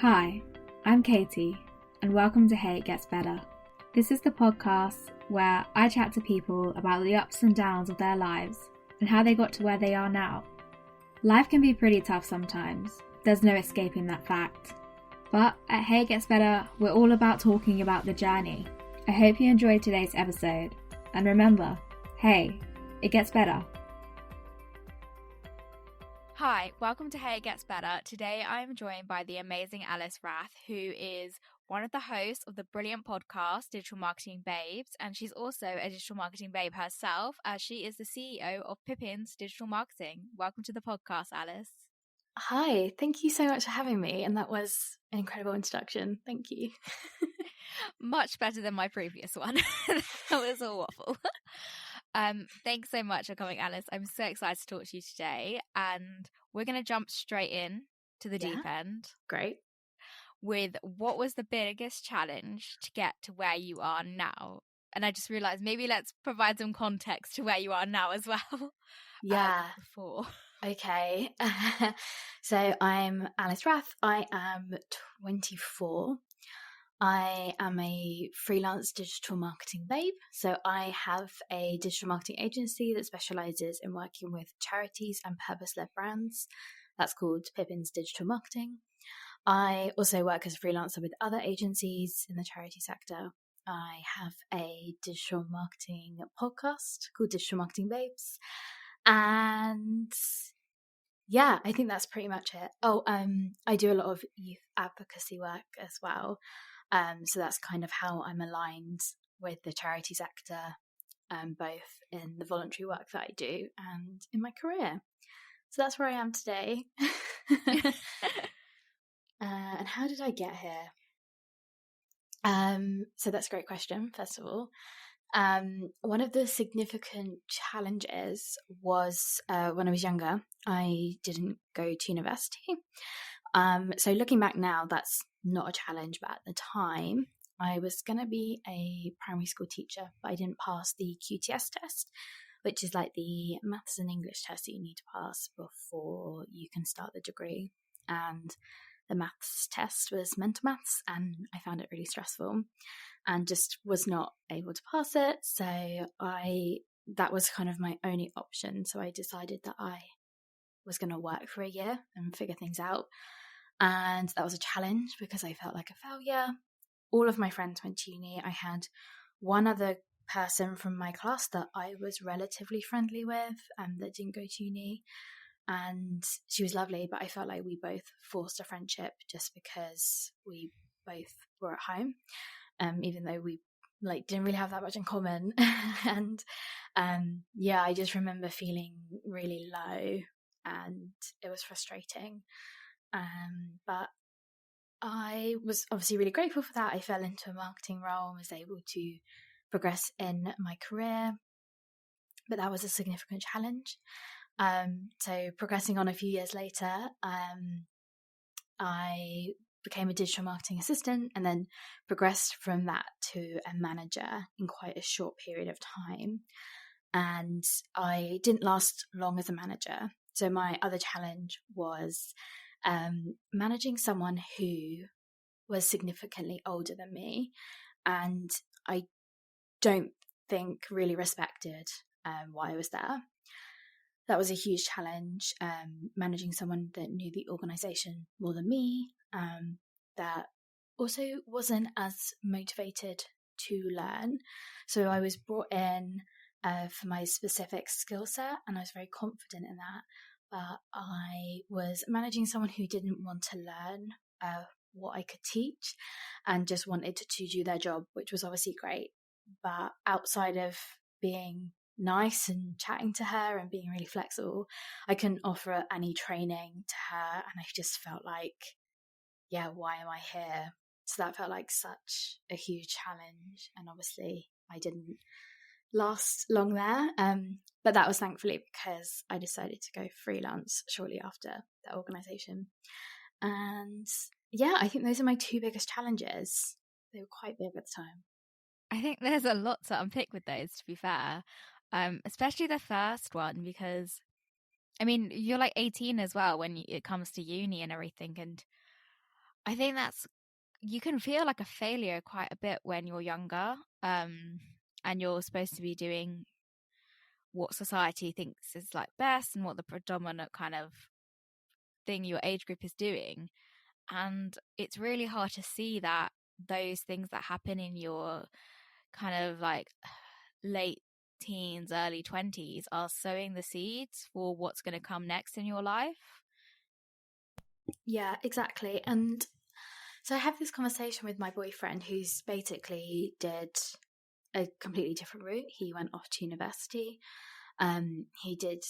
Hi, I'm Katie, and welcome to Hey It Gets Better. This is the podcast where I chat to people about the ups and downs of their lives and how they got to where they are now. Life can be pretty tough sometimes, there's no escaping that fact. But at Hey It Gets Better, we're all about talking about the journey. I hope you enjoyed today's episode, and remember, hey, it gets better. Hi, welcome to Hey It Gets Better. Today I am joined by the amazing Alice Rath, who is one of the hosts of the brilliant podcast Digital Marketing Babes, and she's also a digital marketing babe herself, as she is the CEO of Pippins Digital Marketing. Welcome to the podcast, Alice. Hi, thank you so much for having me, and that was an incredible introduction. Thank you. Much better than my previous one. That was a waffle. Thanks so much for coming, Alice. I'm so excited to talk to you today, and we're going to jump straight in to the deep end. Great. With what was the biggest challenge to get to where you are now? And I just realized maybe let's provide some context to where you are now as well. Yeah. Before. Okay. So I'm Alice Rath. I am 24. I am a freelance digital marketing babe. So I have a digital marketing agency that specializes in working with charities and purpose-led brands. That's called Pippins Digital Marketing. I also work as a freelancer with other agencies in the charity sector. I have a digital marketing podcast called Digital Marketing Babes. And yeah, I think that's pretty much it. I do a lot of youth advocacy work as well. So that's kind of how I'm aligned with the charity sector, both in the voluntary work that I do and in my career. So that's where I am today. And how did I get here? So that's a great question, first of all. One of the significant challenges was when I was younger, I didn't go to university. So looking back now, that's not a challenge, but at the time, I was going to be a primary school teacher, but I didn't pass the QTS test, which is like the maths and English test that you need to pass before you can start the degree. And the maths test was mental maths, and I found it really stressful and just was not able to pass it. So that was kind of my only option. So I decided that I was going to work for a year and figure things out. And that was a challenge because I felt like a failure. All of my friends went to uni. I had one other person from my class that I was relatively friendly with that didn't go to uni. And she was lovely, but I felt like we both forced a friendship just because we both were at home, even though we didn't really have that much in common. And I just remember feeling really low, and it was frustrating. But I was obviously really grateful for that. I fell into a marketing role and was able to progress in my career, but that was a significant challenge. So progressing on a few years later, I became a digital marketing assistant and then progressed from that to a manager in quite a short period of time. And I didn't last long as a manager. So my other challenge was managing someone who was significantly older than me, and I don't think really respected why I was there. That was a huge challenge, managing someone that knew the organisation more than me, that also wasn't as motivated to learn. So I was brought in for my specific skill set, and I was very confident in that. But I was managing someone who didn't want to learn what I could teach and just wanted to do their job, which was obviously great. But outside of being nice and chatting to her and being really flexible, I couldn't offer any training to her, and I just felt like, why am I here? So that felt like such a huge challenge, and obviously I didn't last long there, but that was thankfully because I decided to go freelance shortly after that organisation. And I think those are my two biggest challenges. They were quite big at the time. I think there's a lot to unpick with those, to be fair, especially the first one, because I mean, you're like 18 as well when it comes to uni and everything, and I think you can feel like a failure quite a bit when you're younger, and you're supposed to be doing what society thinks is like best and what the predominant kind of thing your age group is doing. And it's really hard to see that those things that happen in your kind of like late teens, early 20s are sowing the seeds for what's going to come next in your life. Yeah, exactly. And so I have this conversation with my boyfriend, who's basically did a completely different route. He went off to university. He did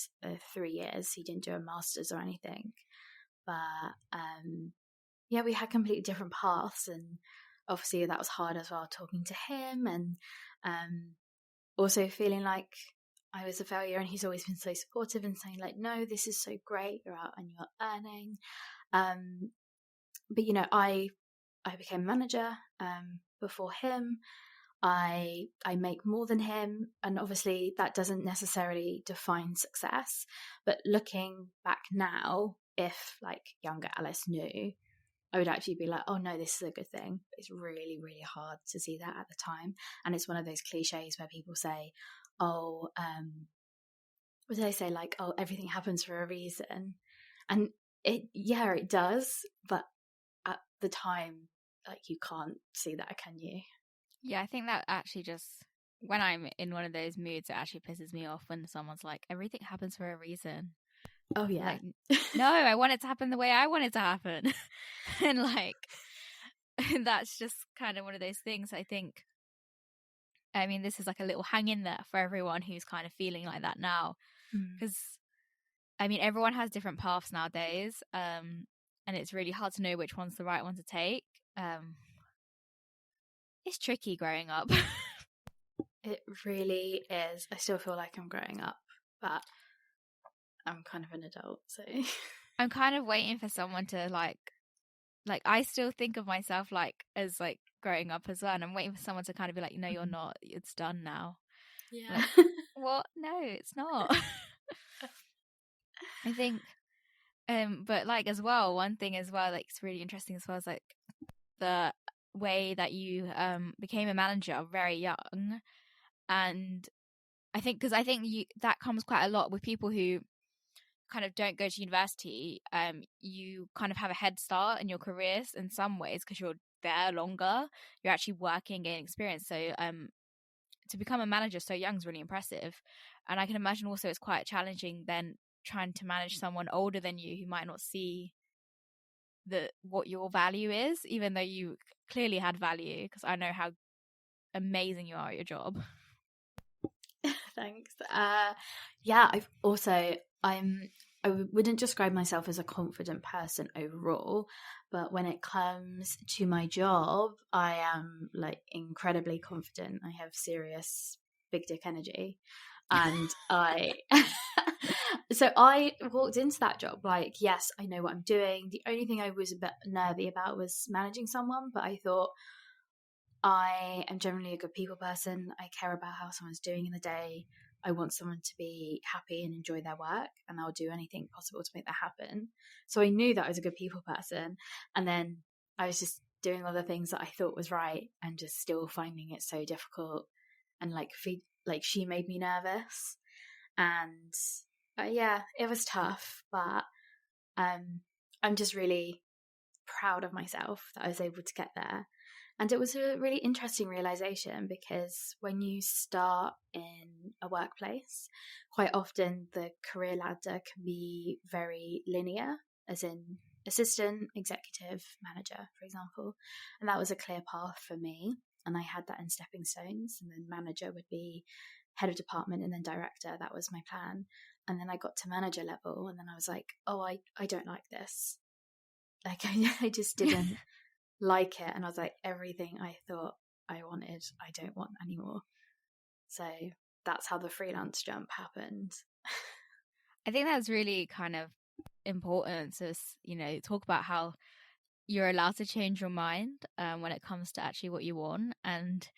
3 years. He didn't do a master's or anything. But yeah, we had completely different paths, and obviously that was hard as well, talking to him, and also feeling like I was a failure. And he's always been so supportive and saying like, no, this is so great, you're out and you're earning. But you know, I became a manager before him. I make more than him, and obviously that doesn't necessarily define success. But looking back now, if like younger Alice knew, I would actually be like, oh no, this is a good thing. It's really, really hard to see that at the time. And it's one of those cliches where people say, oh, what do they say? Like, oh, everything happens for a reason. And it does. But at the time, like, you can't see that, can you? Yeah, I think that actually just, when I'm in one of those moods, it actually pisses me off when someone's like, everything happens for a reason. Oh, yeah. Like, no, I want it to happen the way I want it to happen. And like, that's just kind of one of those things, I think. I mean, this is like a little hang in there for everyone who's kind of feeling like that now. Because, I mean, everyone has different paths nowadays. And it's really hard to know which one's the right one to take. It's tricky growing up. It really is. I still feel like I'm growing up, but I'm kind of an adult, so I'm kind of waiting for someone to like I still think of myself like as like growing up as well, and I'm waiting for someone to kind of be like, no, you're not, it's done now. Yeah. Like, what? No, it's not. I think but like as well, one thing as well, like it's really interesting as well, is like the way that you became a manager very young. And I think that comes quite a lot with people who kind of don't go to university. You kind of have a head start in your careers in some ways because you're there longer, you're actually working, gaining experience. So to become a manager so young is really impressive. And I can imagine also it's quite challenging then trying to manage someone older than you who might not see what your value is, even though you clearly had value, because I know how amazing you are at your job. Thanks. Yeah, I wouldn't describe myself as a confident person overall, but when it comes to my job, I am like incredibly confident. I have serious big dick energy, and so I walked into that job like, yes, I know what I'm doing. The only thing I was a bit nervy about was managing someone, but I thought, I am generally a good people person. I care about how someone's doing in the day. I want someone to be happy and enjoy their work, and I'll do anything possible to make that happen. So I knew that I was a good people person. And then I was just doing other things that I thought was right and just still finding it so difficult. And like she made me nervous. And yeah, it was tough, but I'm just really proud of myself that I was able to get there. And it was a really interesting realization, because when you start in a workplace, quite often the career ladder can be very linear, as in assistant, executive, manager, for example. And that was a clear path for me. And I had that in stepping stones. And then manager would be head of department and then director. That was my plan. And then I got to manager level, and then I was like, oh, I don't like this. Like I just didn't like it. And I was like, everything I thought I wanted, I don't want anymore. So that's how the freelance jump happened. I think that's really kind of important to, talk about how you're allowed to change your mind when it comes to actually what you want. And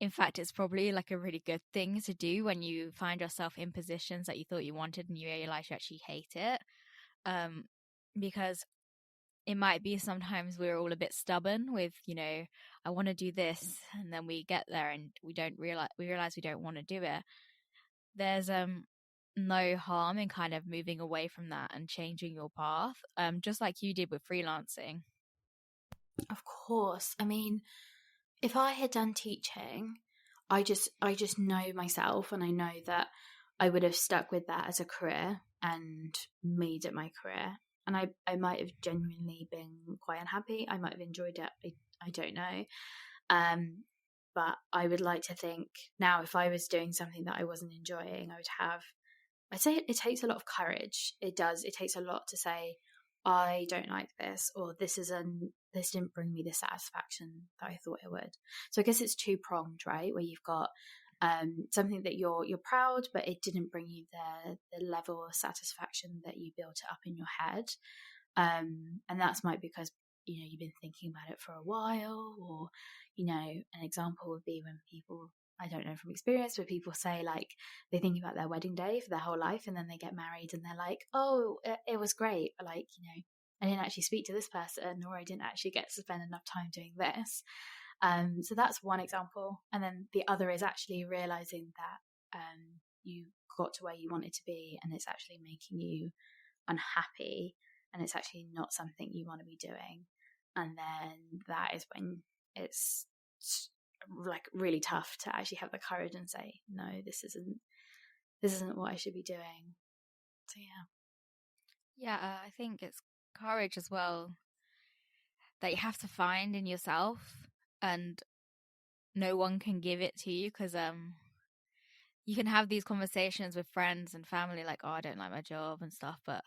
in fact, it's probably like a really good thing to do when you find yourself in positions that you thought you wanted and you realize you actually hate it. Because it might be sometimes we're all a bit stubborn with, you know, I want to do this, and then we get there and we realize we don't want to do it. There's no harm in kind of moving away from that and changing your path, just like you did with freelancing. Of course. I mean, if I had done teaching, I just know myself, and I know that I would have stuck with that as a career and made it my career. And I might have genuinely been quite unhappy. I might have enjoyed it. I don't know. But I would like to think now, if I was doing something that I wasn't enjoying, I'd say it takes a lot of courage. It does. It takes a lot to say, I don't like this, or this didn't bring me the satisfaction that I thought it would. So I guess it's two-pronged, right? Where you've got something that you're proud, but it didn't bring you the level of satisfaction that you built it up in your head. And that's might because, you know, you've been thinking about it for a while, or, you know, an example would be when people, I don't know from experience, but people say like they think about their wedding day for their whole life, and then they get married and they're like, oh, it was great, but like, you know, I didn't actually speak to this person, or I didn't actually get to spend enough time doing this. So that's one example. And then the other is actually realizing that you got to where you wanted to be, and it's actually making you unhappy, and it's actually not something you want to be doing. And then that is when it's like really tough to actually have the courage and say, no, this isn't what I should be doing. So Yeah, I think it's courage as well that you have to find in yourself, and no one can give it to you, because you can have these conversations with friends and family like, oh, I don't like my job and stuff, but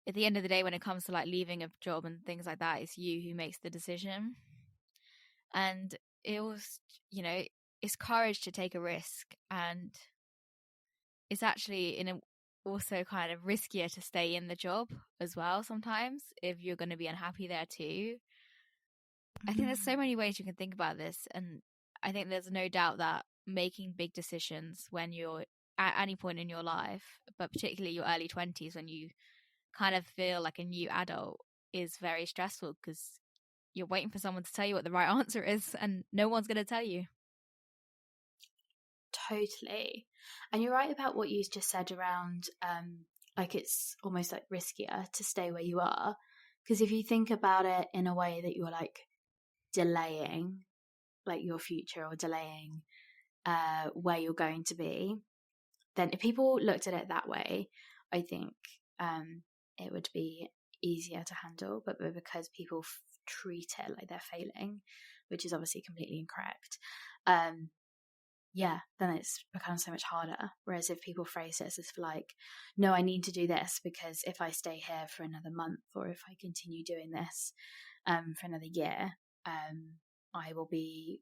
at the end of the day, when it comes to like leaving a job and things like that, it's you who makes the decision. And it was, you know, it's courage to take a risk, and it's actually also kind of riskier to stay in the job as well sometimes if you're going to be unhappy there too. I think there's so many ways you can think about this, and I think there's no doubt that making big decisions when you're at any point in your life, but particularly your early 20s when you kind of feel like a new adult, is very stressful, because you're waiting for someone to tell you what the right answer is, and no one's going to tell you. Totally. And you're right about what you just said around like it's almost like riskier to stay where you are, because if you think about it in a way that you're like delaying like your future, or delaying where you're going to be, then if people looked at it that way, I think it would be easier to handle. But because people treat it like they're failing, which is obviously completely incorrect, then it's become so much harder. Whereas if people phrase it as if like, no, I need to do this because if I stay here for another month, or if I continue doing this for another year, I will be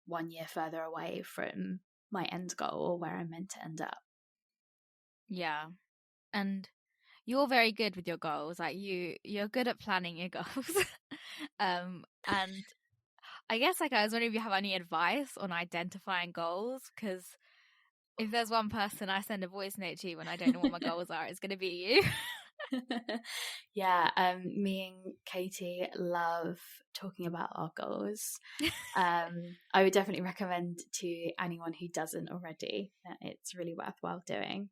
1 year further away from my end goal, or where I'm meant to end up. Yeah. And you're very good with your goals. Like you're good at planning your goals. And I guess like I was wondering if you have any advice on identifying goals, because if there's one person I send a voice note to when I don't know what my goals are, it's going to be you. Yeah, me and Katie love talking about our goals. I would definitely recommend to anyone who doesn't already that it's really worthwhile doing.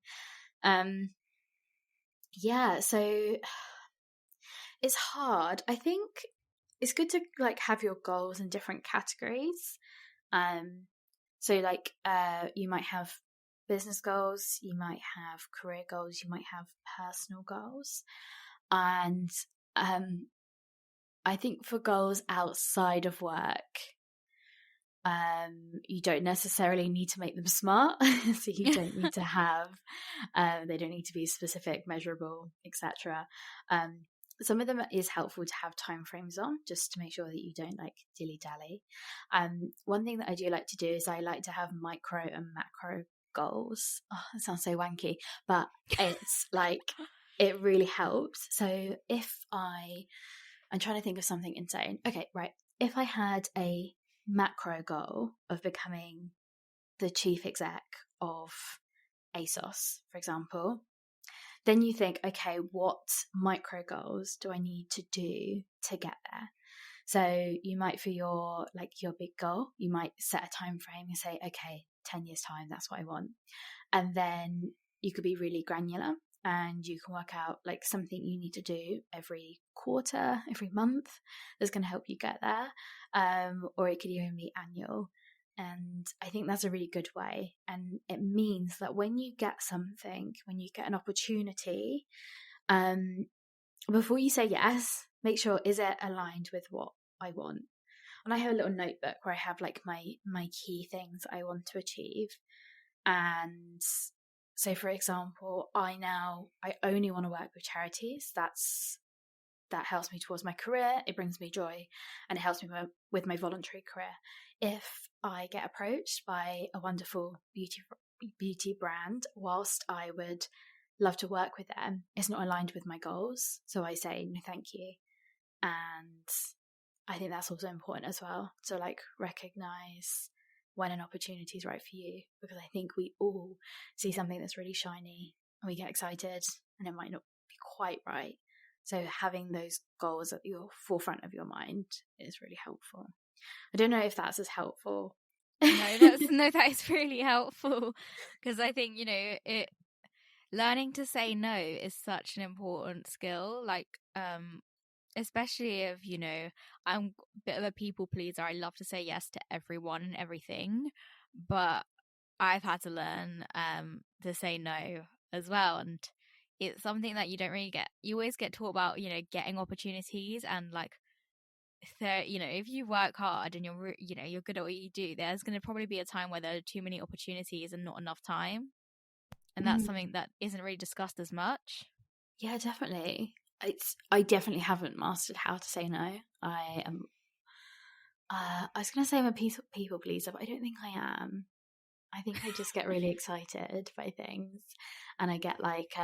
So it's hard. I think it's good to like have your goals in different categories. So like you might have business goals, you might have career goals, you might have personal goals. And I think for goals outside of work, you don't necessarily need to make them smart. So you don't need to have, they don't need to be specific, measurable, etc. Some of them is helpful to have time frames on, just to make sure that you don't like dilly-dally. One thing that I do like to do is I like to have micro and macro goals. Oh, that sounds so wanky, but it's like it really helps. So if I'm trying to think of something insane. Okay, right. If I had a macro goal of becoming the chief exec of ASOS, for example, then you think, okay, what micro goals do I need to do to get there? So you might, for your big goal, you might set a time frame and say, okay, 10 years time, that's what I want. And then you could be really granular, and you can work out like something you need to do every quarter, every month that's going to help you get there. Or it could even be annual. And I think that's a really good way. And it means that when you get something, when you get an opportunity, before you say yes, make sure, is it aligned with what I want? And I have a little notebook where I have like my key things I want to achieve. And so, for example, I only want to work with charities. That helps me towards my career. It brings me joy, and it helps me with my voluntary career. If I get approached by a wonderful beauty brand, whilst I would love to work with them, it's not aligned with my goals, so I say no thank you. And I think that's also important as well, to like recognize when an opportunity is right for you, because I think we all see something that's really shiny and we get excited, and it might not be quite right. So having those goals at your forefront of your mind is really helpful. I don't know if that's as helpful. That is really helpful, because I think, learning to say no is such an important skill. Like, especially if, I'm a bit of a people pleaser. I love to say yes to everyone and everything, but I've had to learn to say no as well. And it's something that you don't really get. You always get taught about, getting opportunities, and like, if you work hard and you're good at what you do, there's going to probably be a time where there are too many opportunities and not enough time. And that's something that isn't really discussed as much. Yeah, definitely. I definitely haven't mastered how to say no. I am. I was going to say I'm a people pleaser, but I don't think I am. I think I just get really excited by things, and I get like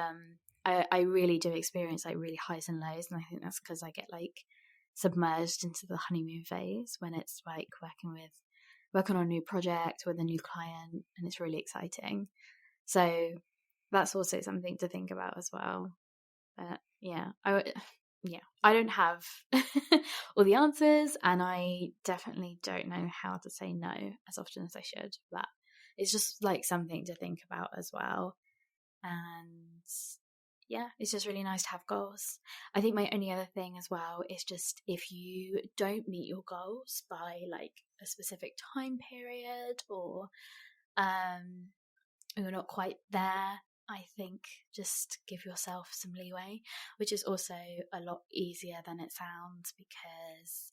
I really do experience like really highs and lows, and I think that's because I get like submerged into the honeymoon phase, when it's like working on a new project with a new client, and it's really exciting. So that's also something to think about as well. But I don't have all the answers, and I definitely don't know how to say no as often as I should. But it's just like something to think about as well. And yeah, it's just really nice to have goals. I think my only other thing as well is just, if you don't meet your goals by like a specific time period, or you're not quite there, I think just give yourself some leeway, which is also a lot easier than it sounds, because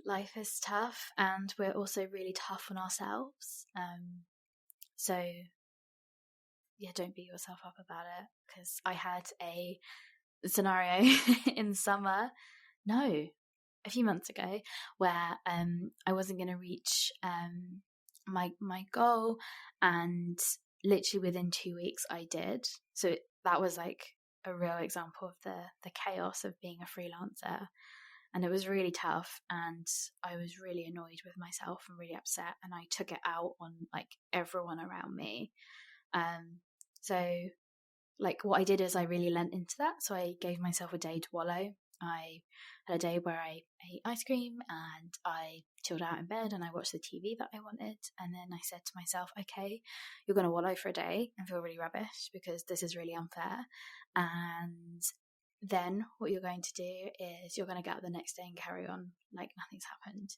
life is tough, and we're also really tough on ourselves. So yeah, don't beat yourself up about it, because I had a scenario in summer, a few months ago, where I wasn't going to reach my goal, and literally within 2 weeks I did. So that was like a real example of the chaos of being a freelancer. And it was really tough, and I was really annoyed with myself and really upset, and I took it out on like everyone around me. So like what I did is I really lent into that. So I gave myself a day to wallow. I had a day where I ate ice cream, and I chilled out in bed, and I watched the TV that I wanted. And then I said to myself, okay, you're going to wallow for a day and feel really rubbish, because this is really unfair. And then what you're going to do is you're going to get up the next day and carry on like nothing's happened.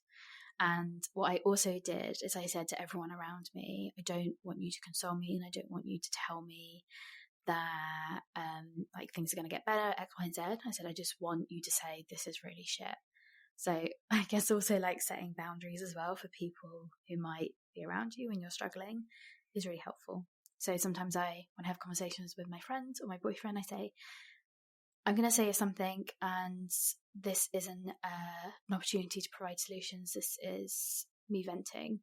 And what I also did is I said to everyone around me, I don't want you to console me, and I don't want you to tell me that like things are going to get better, X, Y, and Z. I said, I just want you to say this is really shit. So I guess also like setting boundaries as well for people who might be around you when you're struggling is really helpful. So sometimes when I have conversations with my friends or my boyfriend, I say, I'm going to say something, and this isn't an opportunity to provide solutions. This is me venting,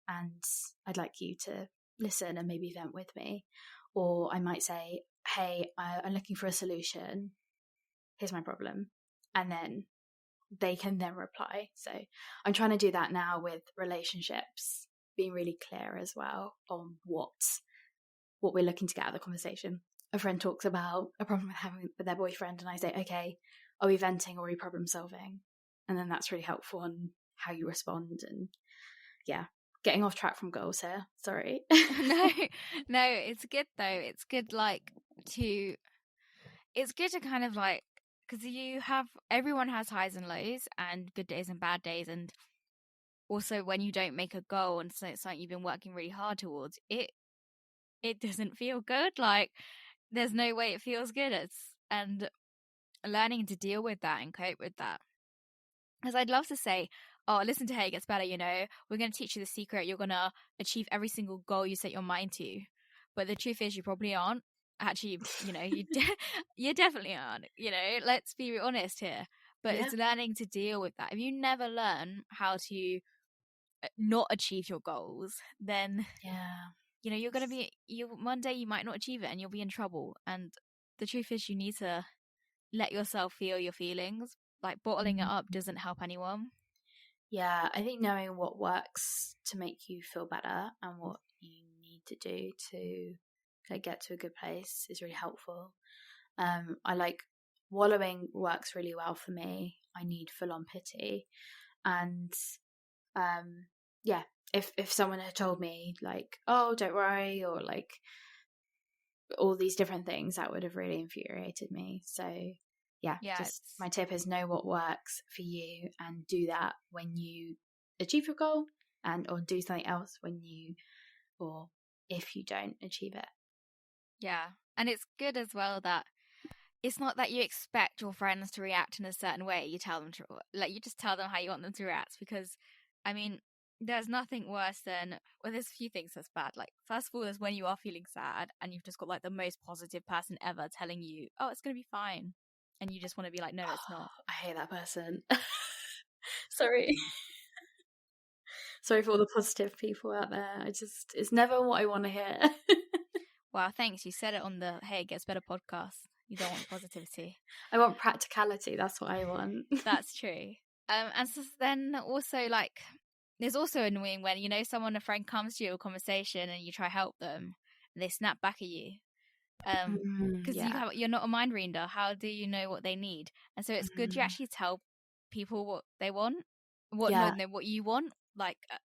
and I'd like you to listen and maybe vent with me. Or I might say, hey, I'm looking for a solution. Here's my problem. And then they can then reply. So I'm trying to do that now with relationships, being really clear as well on what we're looking to get out of the conversation. a friend talks about a problem with their boyfriend, and I say, okay, are we venting or are we problem solving? And then that's really helpful on how you respond. And yeah, getting off track from goals here. Sorry. No, it's good though. It's good, it's good to kind of because everyone has highs and lows and good days and bad days. And also when you don't make a goal and so it's something you've been working really hard towards, it doesn't feel good. There's no way it feels good. And learning to deal with that and cope with that. Because I'd love to say, oh, listen to Hey It Gets Better, we're going to teach you the secret. You're going to achieve every single goal you set your mind to. But the truth is you probably aren't. Actually, you definitely aren't. Let's be honest here. But it's learning to deal with that. If you never learn how to not achieve your goals, then you're going to be one day you might not achieve it and you'll be in trouble. And the truth is you need to let yourself feel your feelings. Bottling it up doesn't help anyone. Yeah, I think knowing what works to make you feel better and what you need to do to get to a good place is really helpful. I like wallowing works really well for me. I need full-on pity. And if someone had told me oh, don't worry, or all these different things, that would have really infuriated me. So just my tip is know what works for you and do that when you achieve your goal, or do something else if you don't achieve it. Yeah, and it's good as well that it's not that you expect your friends to react in a certain way. You tell them you just tell them how you want them to react, because there's nothing worse than, there's a few things that's bad. First of all, there's when you are feeling sad and you've just got the most positive person ever telling you, oh, it's going to be fine. And you just want to be no, it's not. I hate that person. Sorry. Sorry for all the positive people out there. It's never what I want to hear. Wow, thanks. You said it on the Hey It Gets Better podcast. You don't want positivity. I want practicality. That's what I want. That's true. And so then also there's also annoying when, a friend comes to you, a conversation, and you try to help them and they snap back at you. Because you're not a mind reader. How do you know what they need? And so it's good you actually tell people what they want, what you want.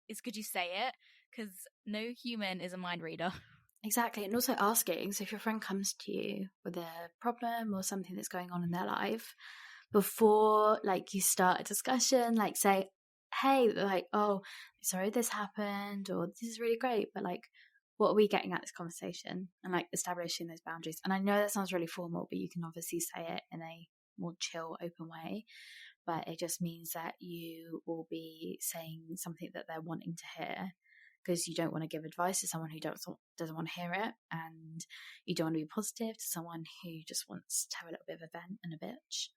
It's good you say it, because no human is a mind reader. Exactly. And also asking. So if your friend comes to you with a problem or something that's going on in their life, before you start a discussion, say, hey, oh, sorry this happened, or this is really great, but what are we getting at this conversation? And establishing those boundaries. And I know that sounds really formal, but you can obviously say it in a more chill, open way. But it just means that you will be saying something that they're wanting to hear, because you don't want to give advice to someone who doesn't want to hear it, and you don't want to be positive to someone who just wants to have a little bit of a vent and a bitch.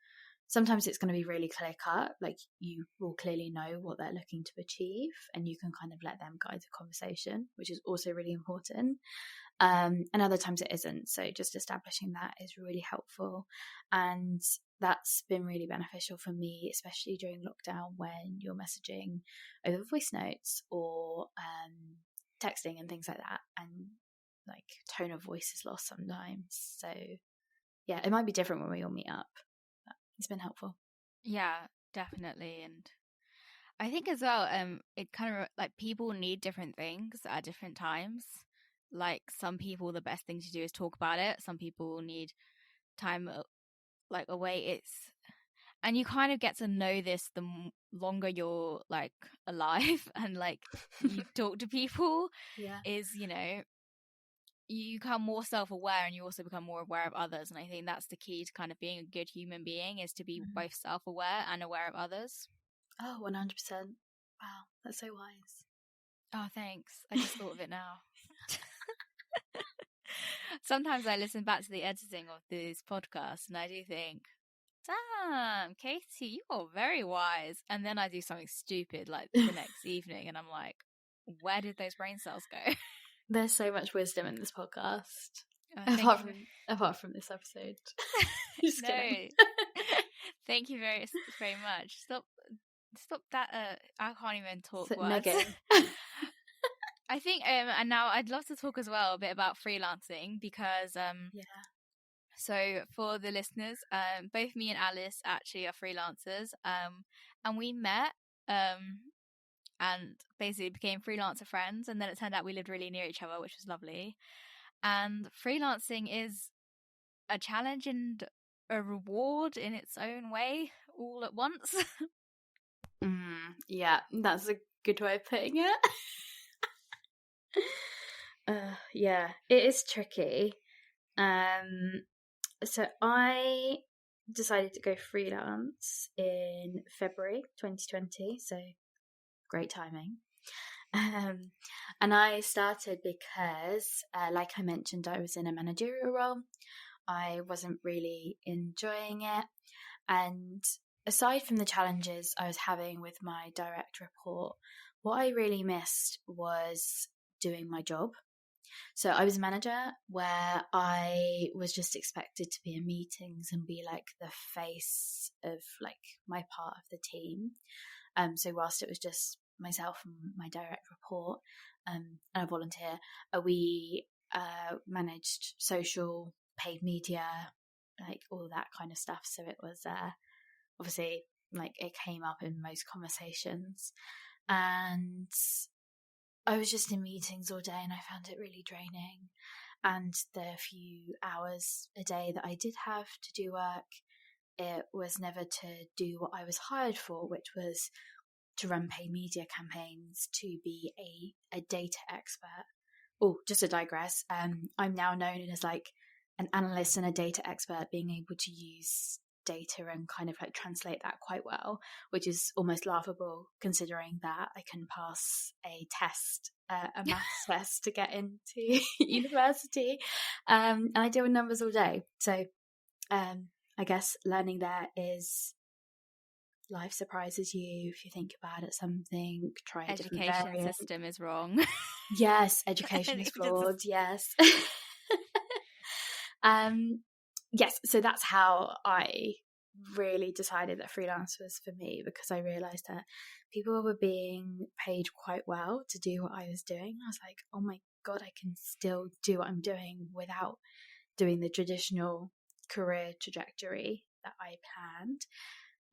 Sometimes it's going to be really clear cut, you will clearly know what they're looking to achieve, and you can kind of let them guide the conversation, which is also really important. And other times it isn't. So just establishing that is really helpful. And that's been really beneficial for me, especially during lockdown, when you're messaging over voice notes or texting and things like that, and tone of voice is lost sometimes. So yeah, it might be different when we all meet up. But it's been helpful. Yeah, definitely. And I think as well, it kind of people need different things at different times. Some people, the best thing to do is talk about it. Some people need time away. And you kind of get to know this the longer you're alive and you talk to people. Is you become more self-aware, and you also become more aware of others. And I think that's the key to kind of being a good human being, is to be both self-aware and aware of others. Oh, 100%. Wow, that's so wise. Oh, thanks. I just thought of it now. Sometimes I listen back to the editing of this podcast and I do think, damn, Katie, you are very wise. And then I do something stupid the next evening and I'm like, where did those brain cells go? There's so much wisdom in this podcast. Apart from this episode. Just kidding. Thank you very, very much. Stop that. I can't even talk words. I think, and now I'd love to talk as well a bit about freelancing, because So for the listeners, both me and Alice actually are freelancers, and we met and basically became freelancer friends, and then it turned out we lived really near each other, which was lovely. And freelancing is a challenge and a reward in its own way, all at once. Yeah, that's a good way of putting it. Yeah, it is tricky. So I decided to go freelance in February 2020, so great timing. And I started because, like I mentioned, I was in a managerial role. I wasn't really enjoying it. And aside from the challenges I was having with my direct report, what I really missed was doing my job. So I was a manager where I was just expected to be in meetings and be like the face of like my part of the team. So whilst it was just myself and my direct report and a volunteer, we managed social, paid media, like all that kind of stuff. So it was obviously like it came up in most conversations, and I was just in meetings all day and I found it really draining. And the few hours a day that I did have to do work, it was never to do what I was hired for, which was to run paid media campaigns, to be a data expert. Oh, just to digress, I'm now known as like an analyst and a data expert, being able to use data and kind of like translate that quite well, which is almost laughable considering that I can pass a test, a maths test to get into university, and I deal with numbers all day. So I guess learning there is life surprises you if you think about it. Something, try a different variant. Education system is wrong. Yes, education is flawed. Yes. Yes, so that's how I really decided that freelance was for me, because I realized that people were being paid quite well to do what I was doing. I was like, oh my God, I can still do what I'm doing without doing the traditional career trajectory that I planned.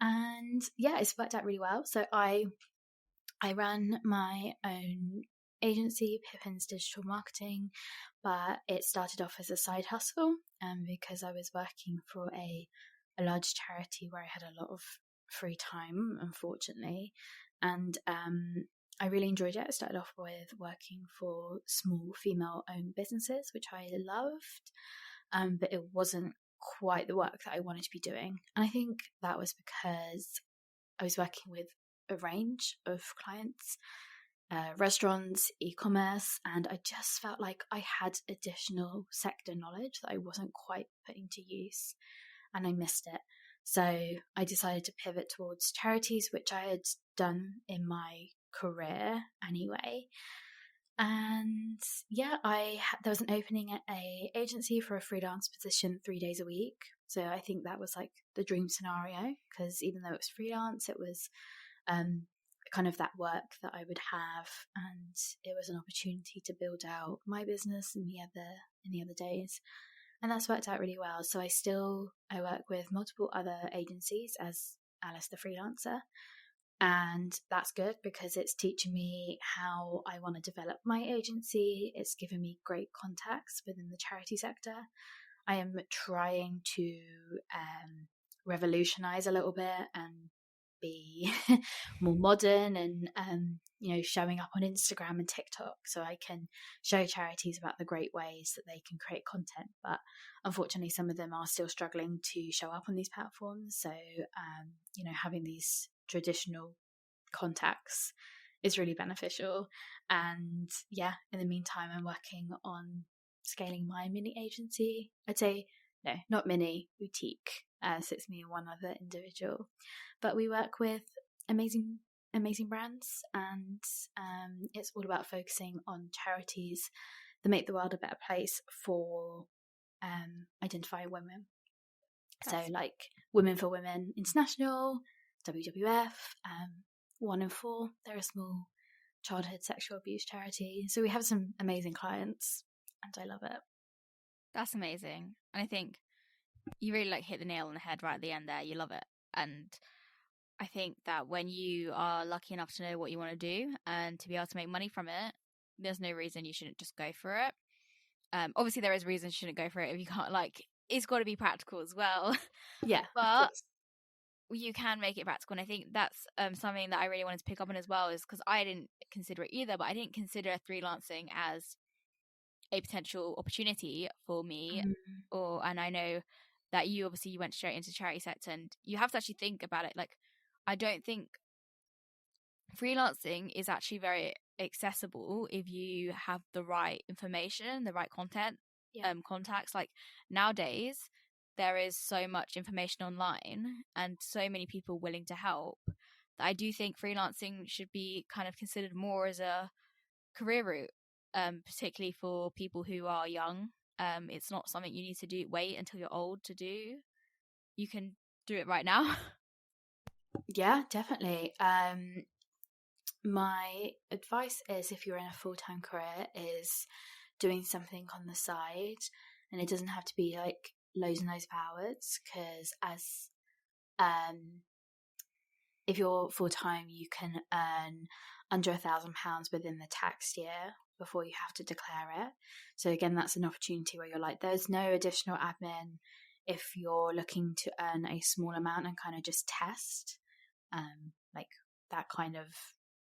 And yeah, it's worked out really well. So I ran my own agency, Pippins Digital Marketing, but it started off as a side hustle because I was working for a large charity where I had a lot of free time, unfortunately. And I really enjoyed it. I started off with working for small female-owned businesses, which I loved, but it wasn't quite the work that I wanted to be doing. And I think that was because I was working with a range of clients, restaurants, e-commerce, and I just felt like I had additional sector knowledge that I wasn't quite putting to use, and I missed it. So I decided to pivot towards charities, which I had done in my career anyway. And yeah, there was an opening at a agency for a freelance position 3 days a week. So I think that was like the dream scenario, because even though it was freelance, it was kind of that work that I would have, and it was an opportunity to build out my business in the other days, and that's worked out really well. So I work with multiple other agencies as Alice the freelancer, and that's good because it's teaching me how I want to develop my agency. It's given me great contacts within the charity sector. I am trying to revolutionize a little bit and be more modern and showing up on Instagram and TikTok, so I can show charities about the great ways that they can create content. But unfortunately, some of them are still struggling to show up on these platforms. So having these traditional contacts is really beneficial. And yeah, in the meantime, I'm working on scaling my mini agency. I'd say no, not mini, boutique. So it's me and one other individual, but we work with amazing brands, and it's all about focusing on charities that make the world a better place for identifying women. So like Women for Women International, WWF, 1 in 4, they're a small childhood sexual abuse charity. So we have some amazing clients, and I love it. That's amazing. And I think You really like hit the nail on the head right at the end there. You love it. And I think that when you are lucky enough to know what you want to do and to be able to make money from it, there's no reason you shouldn't just go for it. Obviously there is reasons you shouldn't go for it if you can't, like, it's got to be practical as well. Yeah, but you can make it practical, and I think that's something that I really wanted to pick up on as well, is because I didn't consider it either, but I didn't consider freelancing as a potential opportunity for me. And I know that you went straight into charity sector, and you have to actually think about it. Like, I don't think freelancing is actually very accessible if you have the right information, the right content, contacts. Like, nowadays there is so much information online and so many people willing to help that I do think freelancing should be kind of considered more as a career route, particularly for people who are young. It's not something you need to wait until you're old to do. You can do it right now. Yeah, definitely. My advice is, if you're in a full-time career, is doing something on the side, and it doesn't have to be like loads and loads of hours, because if you're full-time, you can earn under £1,000 within the tax year before you have to declare it. So again, that's an opportunity where you're like, there's no additional admin if you're looking to earn a small amount and kind of just test like that kind of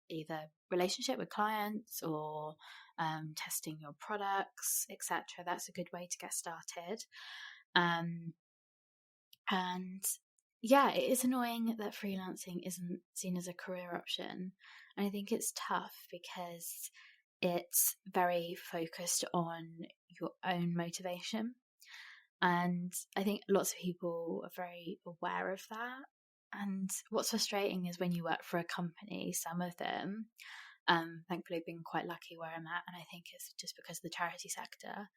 either relationship with clients or testing your products, etc. That's a good way to get started. And yeah, it is annoying that freelancing isn't seen as a career option. And I think it's tough because it's very focused on your own motivation. And I think lots of people are very aware of that. And what's frustrating is when you work for a company, some of them, thankfully I've been quite lucky where I'm at, and I think it's just because of the charity sector,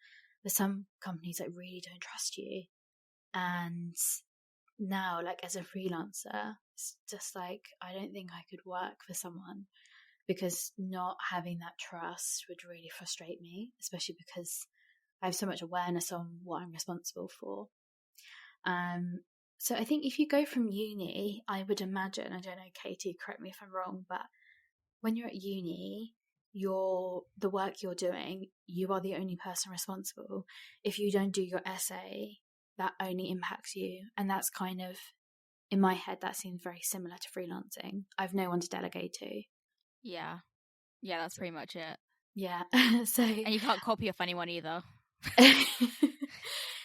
there's some companies that really don't trust you. And now, like, as a freelancer, it's just like, I don't think I could work for someone, because not having that trust would really frustrate me, especially because I have so much awareness on what I'm responsible for. So I think if you go from uni, I would imagine, I don't know, Katie, correct me if I'm wrong, but when you're at uni, the work you're doing, you are the only person responsible. If you don't do your essay, that only impacts you. And that's kind of, in my head, that seems very similar to freelancing. I've no one to delegate to. Yeah, that's pretty much it. Yeah. And you can't copy off anyone either.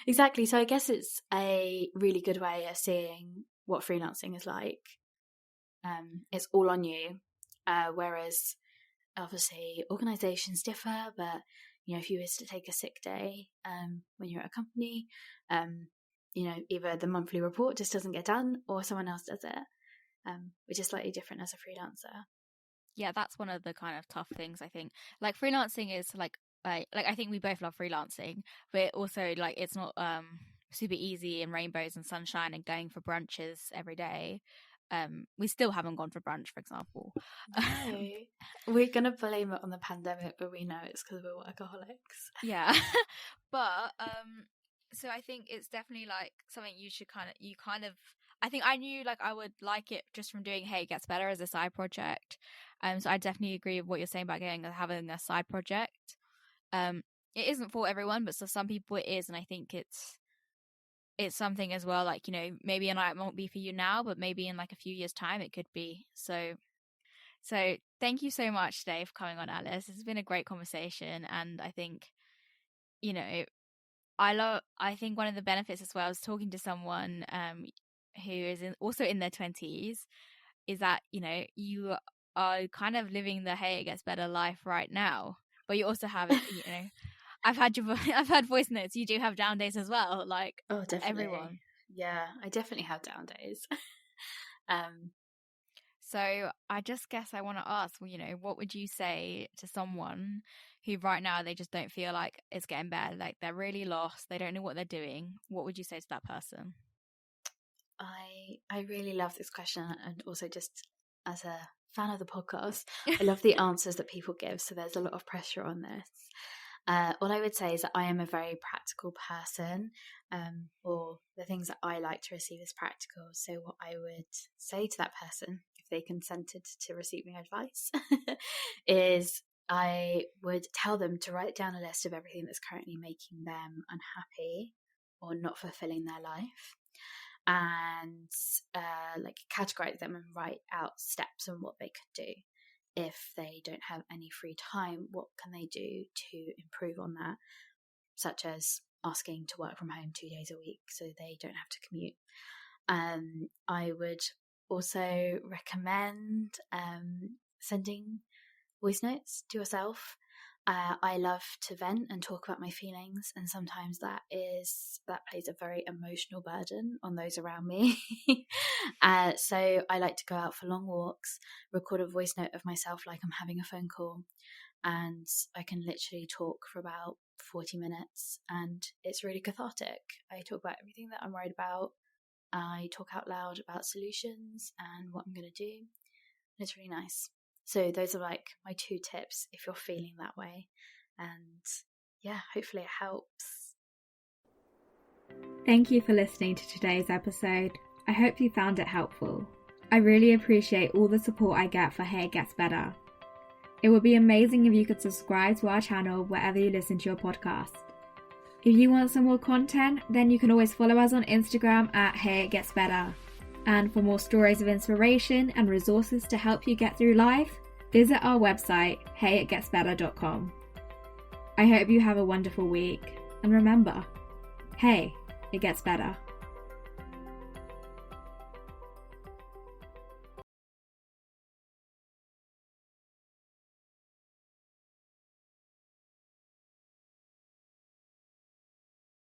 Exactly. So I guess it's a really good way of seeing what freelancing is like. It's all on you. Whereas obviously organizations differ, but you know, if you were to take a sick day when you're at a company, you know, either the monthly report just doesn't get done or someone else does it, which is slightly different as a freelancer. Yeah, that's one of the kind of tough things, I think. Like, freelancing is like I think we both love freelancing, but also, like, it's not super easy and rainbows and sunshine and going for brunches every day. We still haven't gone for brunch, for example. No. We're gonna blame it on the pandemic, but we know it's because we're workaholics. Yeah. But so I think it's definitely like something you should I think I knew, like, I would like it just from doing Hey It Gets Better as a side project. So I definitely agree with what you're saying about having a side project. It isn't for everyone, but for some people it is, and I think it's something as well, like, you know, maybe it won't be for you now, but maybe in like a few years' time it could be. So thank you so much today for coming on, Alice. It's been a great conversation, and I think, you know, I think one of the benefits as well is talking to someone who is also in their 20s, is that, you know, you are kind of living the Hey It Gets Better life right now, but you also have it, you know. I've had voice notes. You do have down days as well, like, oh, definitely. Everyone. Yeah, I definitely have down days. So I just guess I want to ask, you know, what would you say to someone who right now they just don't feel like it's getting better, like they're really lost, they don't know what they're doing? What would you say to that person? I really love this question, and also just as a fan of the podcast, I love the answers that people give, so there's a lot of pressure on this. All I would say is that I am a very practical person, or the things that I like to receive is practical. So what I would say to that person, if they consented to receiving advice, is I would tell them to write down a list of everything that's currently making them unhappy or not fulfilling their life, and categorize them and write out steps on what they could do. If they don't have any free time, what can they do to improve on that, such as asking to work from home 2 days a week so they don't have to commute. I would also recommend sending voice notes to yourself. I love to vent and talk about my feelings, and sometimes that plays a very emotional burden on those around me. So I like to go out for long walks, record a voice note of myself like I'm having a phone call, and I can literally talk for about 40 minutes, and it's really cathartic. I talk about everything that I'm worried about. I talk out loud about solutions and what I'm going to do, and it's really nice. So those are like my 2 tips if you're feeling that way. And yeah, hopefully it helps. Thank you for listening to today's episode. I hope you found it helpful. I really appreciate all the support I get for Hey It Gets Better. It would be amazing if you could subscribe to our channel wherever you listen to your podcast. If you want some more content, then you can always follow us on Instagram at Hey It Gets Better. And for more stories of inspiration and resources to help you get through life, visit our website, heyitgetsbetter.com. I hope you have a wonderful week. And remember, hey, it gets better.